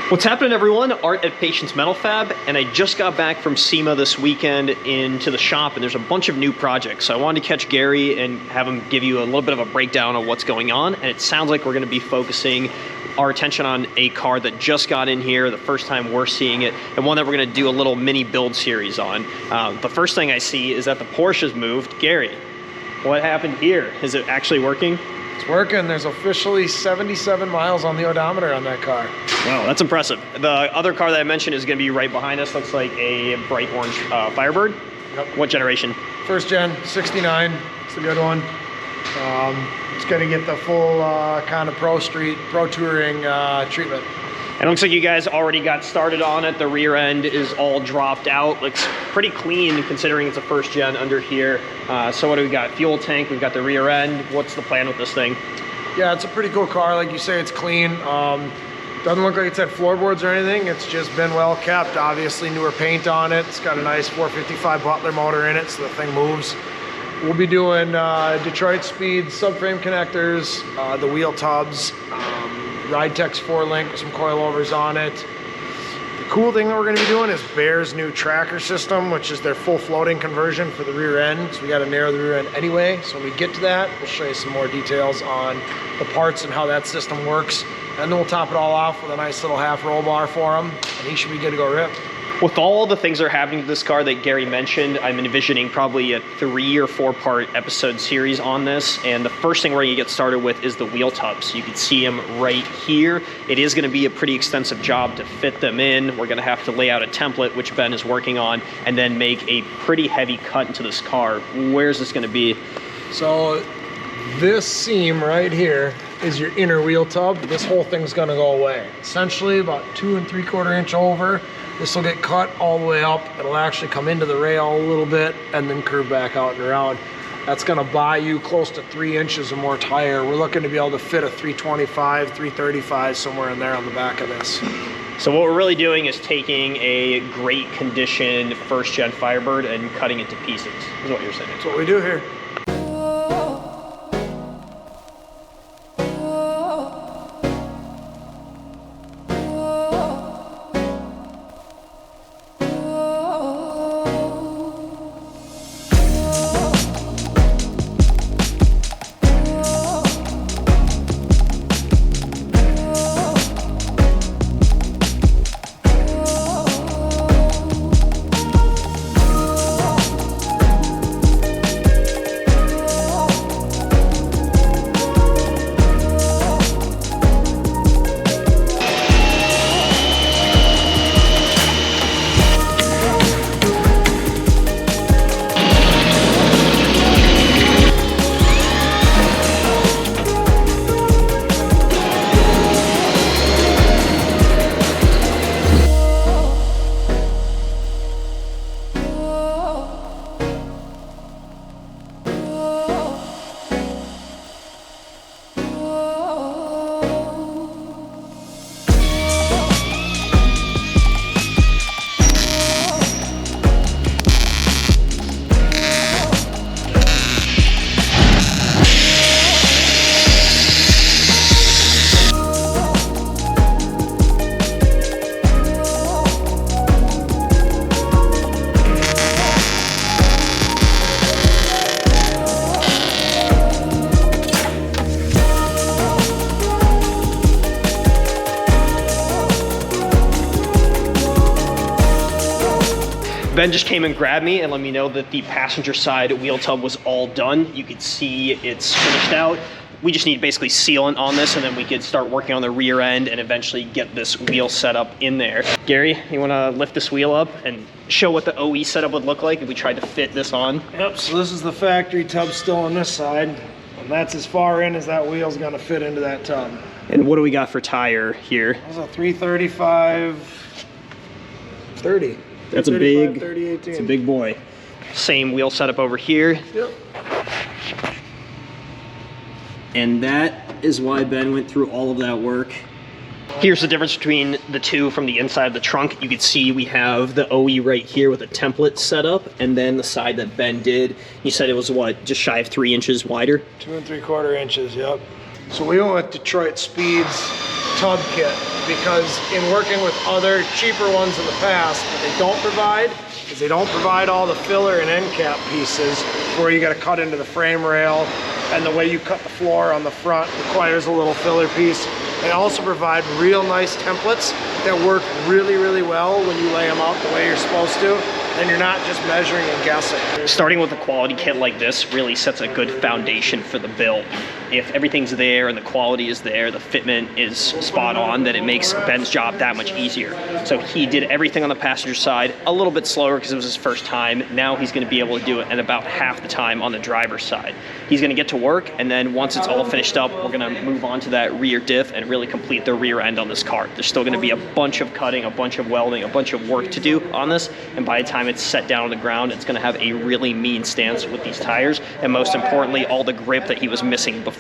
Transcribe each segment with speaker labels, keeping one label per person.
Speaker 1: What's happening, everyone? Art at Patience Metal Fab, and I just got back from SEMA this weekend into the shop, and there's a bunch of new projects. So I wanted to catch Gary and have him give you a little bit of a breakdown of what's going on, and it sounds like we're going to be focusing our attention on a car that just got in here, the first time we're seeing it, and one that we're going to do a little mini build series on. The first thing I see is that the Porsche's moved. Gary, what happened here? Is it actually working?
Speaker 2: It's working. There's officially 77 miles on the odometer on that car.
Speaker 1: Wow, that's impressive. The other car that I mentioned is going to be right behind us. Looks like a bright orange Firebird. Yep. What generation? First
Speaker 2: gen, 69. It's a good one. It's going to get the full kind of pro touring treatment.
Speaker 1: And it looks like you guys already got started on it. The rear end is all dropped out. Looks pretty clean considering it's a first gen under here. So what do we got? Fuel tank, we've got the rear end. What's the plan with this thing?
Speaker 2: Yeah, it's a pretty cool car. Like you say, it's clean. Doesn't look like it's had floorboards or anything. It's just been well kept. Obviously newer paint on it. It's got a nice 455 Butler motor in it, so the thing moves. We'll be doing Detroit Speed subframe connectors, the wheel tubs, Ridetex 4-link with some coilovers on it. The cool thing that we're going to be doing is Bear's new tracker system, which is their full floating conversion for the rear end. So we got to narrow the rear end anyway. So when we get to that, we'll show you some more details on the parts and how that system works. And then we'll top it all off with a nice little half roll bar for him, and he should be good to go rip.
Speaker 1: With all the things that are happening to this car that Gary mentioned, I'm envisioning probably a 3 or 4 part episode series on this. And the first thing we're going to get started with is the wheel tubs. You can see them right here. It is going to be a pretty extensive job to fit them in. We're going to have to lay out a template, which Ben is working on, and then make a pretty heavy cut into this car. Where's this going to be?
Speaker 2: So this seam right here is your inner wheel tub. This whole thing's going to go away. Essentially about 2 3/4 inch over. This will get cut all the way up. It'll actually come into the rail a little bit and then curve back out and around. That's gonna buy you close to 3 inches or more tire. We're looking to be able to fit a 325, 335, somewhere in there on the back of this.
Speaker 1: So what we're really doing is taking a great condition first gen Firebird and cutting it to pieces, is what you're saying.
Speaker 2: That's what we do here.
Speaker 1: Ben just came and grabbed me and let me know that the passenger side wheel tub was all done. You could see it's finished out. We just need basically sealant on this, and then we could start working on the rear end and eventually get this wheel setup in there. Gary, you wanna lift this wheel up and show what the OE setup would look like if we tried to fit this on?
Speaker 2: Yep, so this is the factory tub still on this side, and that's as far in as that wheel's gonna fit into that tub.
Speaker 1: And what do we got for tire here?
Speaker 2: That's a 335, 30.
Speaker 1: That's a big, it's a big boy. Same wheel setup over here.
Speaker 2: Yep.
Speaker 1: And that is why Ben went through all of that work. Here's the difference between the two from the inside of the trunk. You can see we have the OE right here with a template set up, and then the side that Ben did, you said it was what, just shy of 3 inches wider?
Speaker 2: 2 3/4 inches, yep. So we went with Detroit Speeds tub kit, because in working with other cheaper ones in the past, what they don't provide is they don't provide all the filler and end cap pieces where you got to cut into the frame rail, and the way you cut the floor on the front requires a little filler piece. They also provide real nice templates that work really, really well when you lay them out the way you're supposed to, and you're not just measuring and guessing.
Speaker 1: Starting with a quality kit like this really sets a good foundation for the build. If everything's there and the quality is there, the fitment is spot on, then it makes Ben's job that much easier. So he did everything on the passenger side a little bit slower because it was his first time. Now he's going to be able to do it in about half the time on the driver's side. He's going to get to work, and then once it's all finished up, we're going to move on to that rear diff and really complete the rear end on this car. There's still going to be a bunch of cutting, a bunch of welding, a bunch of work to do on this, and by the time it's set down on the ground, it's going to have a really mean stance with these tires, and most importantly, all the grip that he was missing before.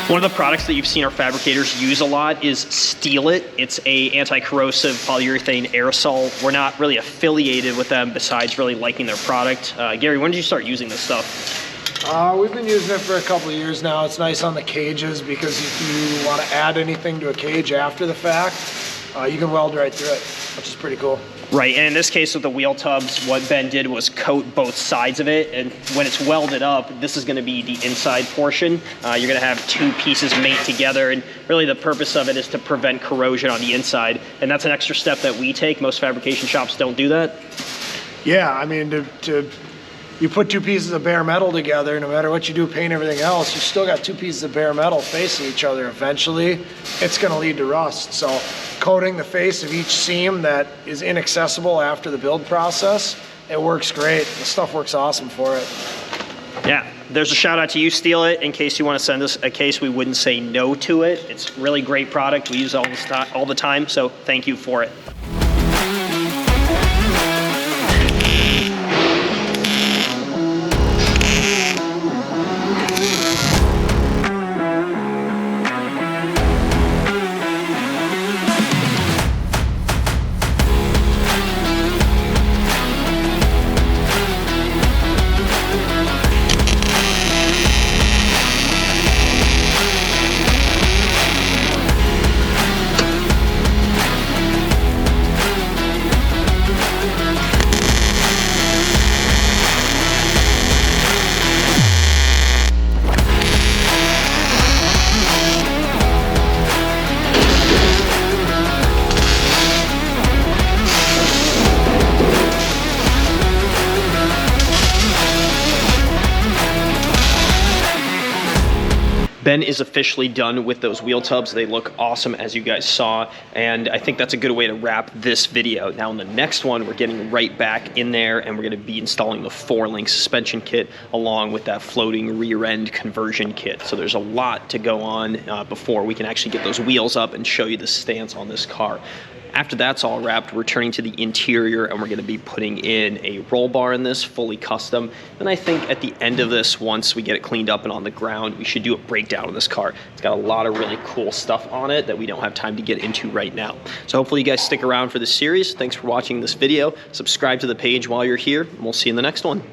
Speaker 1: One of the products that you've seen our fabricators use a lot is Steal It. It's a anti-corrosive polyurethane aerosol. We're not really affiliated with them besides really liking their product. Gary, when did you start using this stuff?
Speaker 2: We've been using it for a couple of years now. It's nice on the cages because if you want to add anything to a cage after the fact, you can weld right through it, which is pretty cool.
Speaker 1: Right, and in this case with the wheel tubs, what Ben did was coat both sides of it, and when it's welded up, this is going to be the inside portion. You're going to have two pieces mate together, and really the purpose of it is to prevent corrosion on the inside, and that's an extra step that we take. Most fabrication shops don't do that.
Speaker 2: Yeah, I mean, you put two pieces of bare metal together, no matter what you do, paint everything else, you still got two pieces of bare metal facing each other. Eventually, it's going to lead to rust. So coating the face of each seam that is inaccessible after the build process, it works great. The stuff works awesome for it.
Speaker 1: Yeah, there's a shout out to you, Steal It. In case you want to send us a case, we wouldn't say no to it. It's a really great product. We use it all the time, so thank you for it. Ben is officially done with those wheel tubs. They look awesome, as you guys saw, and I think that's a good way to wrap this video. Now in the next one, we're getting right back in there, and we're gonna be installing the 4-link suspension kit along with that floating rear end conversion kit. So there's a lot to go on before we can actually get those wheels up and show you the stance on this car. After that's all wrapped, we're turning to the interior, and we're going to be putting in a roll bar in this, fully custom. And I think at the end of this, once we get it cleaned up and on the ground, we should do a breakdown of this car. It's got a lot of really cool stuff on it that we don't have time to get into right now. So hopefully you guys stick around for this series. Thanks for watching this video. Subscribe to the page while you're here, and we'll see you in the next one.